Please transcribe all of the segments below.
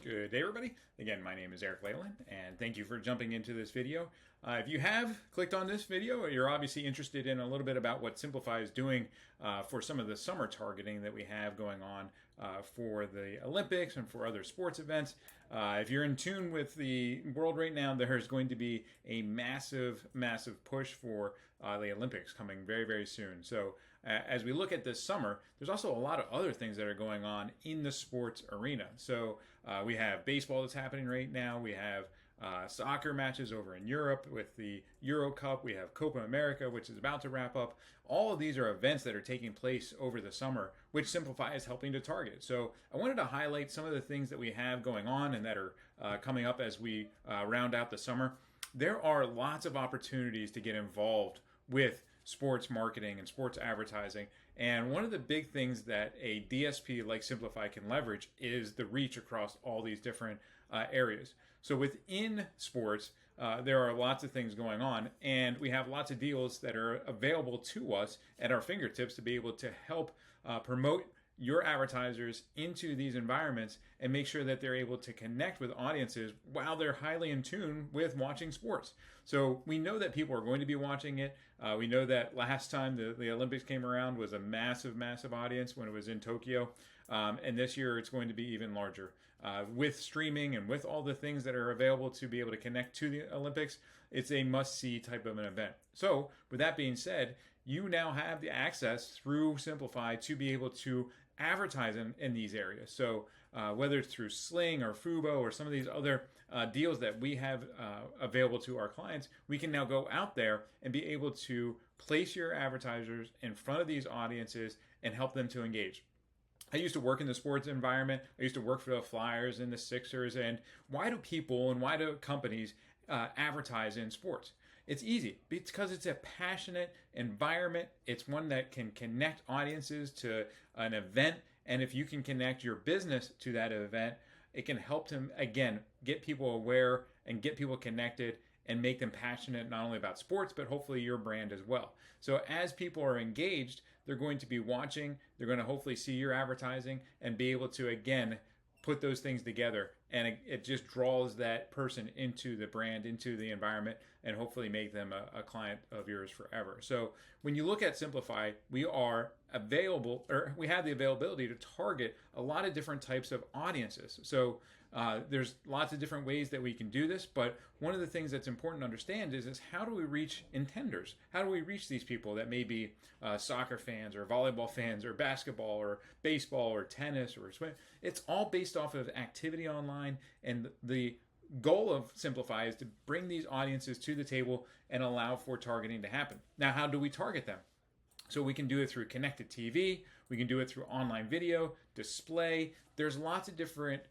Good day, everybody. Again, my name is Eric Leyland, and thank you for jumping into this video. If you have clicked on this video, you're obviously interested in a little bit about what Simpli.fi is doing for some of the summer targeting that we have going on for the Olympics and for other sports events. If you're in tune with the world right now, there's going to be a massive push for the Olympics coming very, very soon. So as we look at this summer, there's also a lot of other things that are going on in the sports arena. So we have baseball that's happening right now. We have soccer matches over in Europe with the Euro Cup. We have Copa America, which is about to wrap up. All of these are events that are taking place over the summer, which Simpli.fi is helping to target. So I wanted to highlight some of the things that we have going on and that are coming up as we round out the summer. There are lots of opportunities to get involved with sports marketing and sports advertising. And one of the big things that a DSP like Simpli.fi can leverage is the reach across all these different areas. So within sports, there are lots of things going on, and we have lots of deals that are available to us at our fingertips to be able to help promote your advertisers into these environments and make sure that they're able to connect with audiences while they're highly in tune with watching sports. So we know that people are going to be watching it. We know that last time the Olympics came around was a massive audience when it was in Tokyo. And this year it's going to be even larger. With streaming and with all the things that are available to be able to connect to the Olympics, it's a must-see type of an event. So with that being said, you now have the access through Simpli.fi to be able to advertise in these areas. So whether it's through Sling or Fubo or some of these other deals that we have available to our clients, we can now go out there and be able to place your advertisers in front of these audiences and help them to engage. I used to work in the sports environment. I used to work for the Flyers and the Sixers. And why do people and why do companies advertise in sports? It's easy because it's a passionate environment. It's one that can connect audiences to an event. And if you can connect your business to that event, it can help them, again, get people aware and get people connected and make them passionate not only about sports, but hopefully your brand as well. So as people are engaged, they're going to be watching, they're going to hopefully see your advertising and be able to, again, put those things together. And it just draws that person into the brand, into the environment, and hopefully make them a client of yours forever. So when you look at Simpli.fi, we are available, or we have the availability to target a lot of different types of audiences. So there's lots of different ways that we can do this, but one of the things that's important to understand is how do we reach intenders? How do we reach these people that may be soccer fans or volleyball fans or basketball or baseball or tennis or swim? It's all based off of activity online, and the goal of Simpli.fi is to bring these audiences to the table and allow for targeting to happen. Now, how do we target them? So we can do it through connected TV, we can do it through online video, display. There's lots of different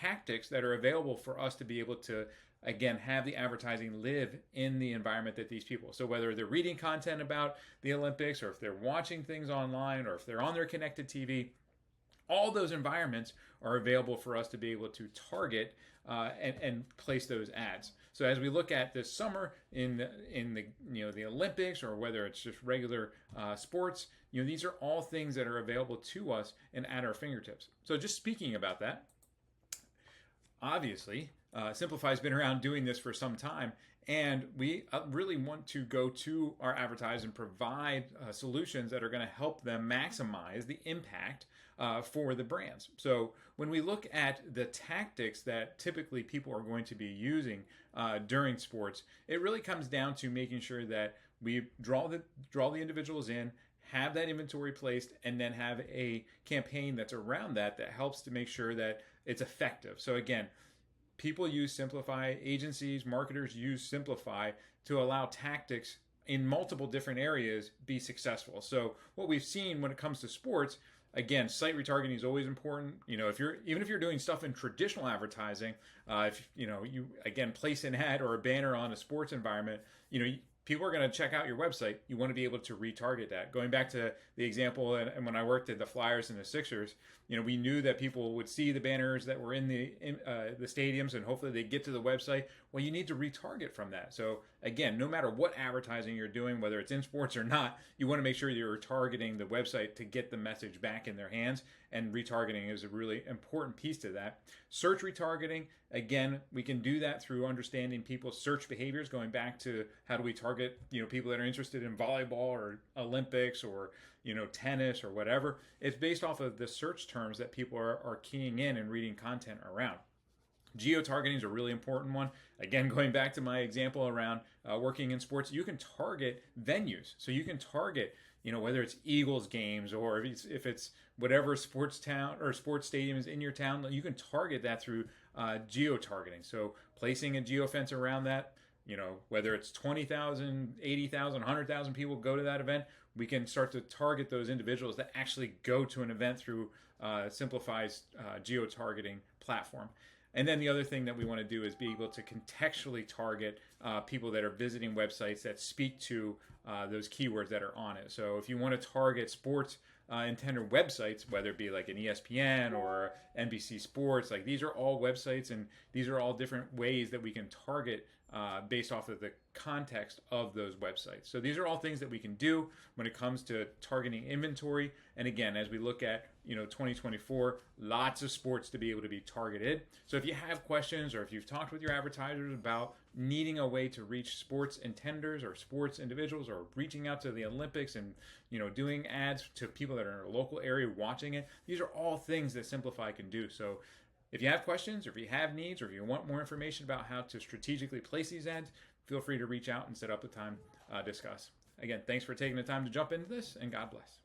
tactics that are available for us to be able to, again, have the advertising live in the environment that these people. So whether they're reading content about the Olympics, or if they're watching things online, or if they're on their connected TV, all those environments are available for us to be able to target and place those ads. So as we look at this summer in the Olympics, or whether it's just regular sports, these are all things that are available to us and at our fingertips. So just speaking about that, obviously, Simpli.fi has been around doing this for some time, and we really want to go to our advertisers and provide solutions that are going to help them maximize the impact for the brands. So when we look at the tactics that typically people are going to be using during sports, it really comes down to making sure that we draw the individuals in, have that inventory placed, and then have a campaign that's around that helps to make sure that it's effective. So again, people use Simpli.fi, agencies, marketers use Simpli.fi to allow tactics in multiple different areas be successful. So what we've seen when it comes to sports, again, site retargeting is always important. If you're doing stuff in traditional advertising, if you again place an ad or a banner on a sports environment, people are going to check out your website. You want to be able to retarget that. Going back to the example, and when I worked at the Flyers and the Sixers, we knew that people would see the banners that were in the stadiums, and hopefully they get to the website. Well, you need to retarget from that. So again, no matter what advertising you're doing, whether it's in sports or not, you want to make sure you're targeting the website to get the message back in their hands. and retargeting is a really important piece to that. Search retargeting, again, we can do that through understanding people's search behaviors, going back to how do we target, people that are interested in volleyball or Olympics or, tennis or whatever. It's based off of the search terms that people are keying in and reading content around. Geo-targeting is a really important one. Again, going back to my example around working in sports, you can target venues. So you can target, whether it's Eagles games or if it's whatever sports town or sports stadium is in your town, you can target that through geo-targeting. So placing a geofence around that, whether it's 20,000, 80,000, 100,000 people go to that event, we can start to target those individuals that actually go to an event through Simpli.fi's geo-targeting platform. And then the other thing that we want to do is be able to contextually target people that are visiting websites that speak to those keywords that are on it. So if you want to target sports intended websites, whether it be like an ESPN or NBC Sports, like these are all websites and these are all different ways that we can target based off of the context of those websites. So these are all things that we can do when it comes to targeting inventory. And again, as we look at 2024, lots of sports to be able to be targeted. So if you have questions or if you've talked with your advertisers about needing a way to reach sports intenders or sports individuals or reaching out to the Olympics and doing ads to people that are in a local area watching it, these are all things that Simpli.fi can do. So if you have questions or if you have needs or if you want more information about how to strategically place these ads, feel free to reach out and set up a time to discuss. Again, thanks for taking the time to jump into this, and God bless.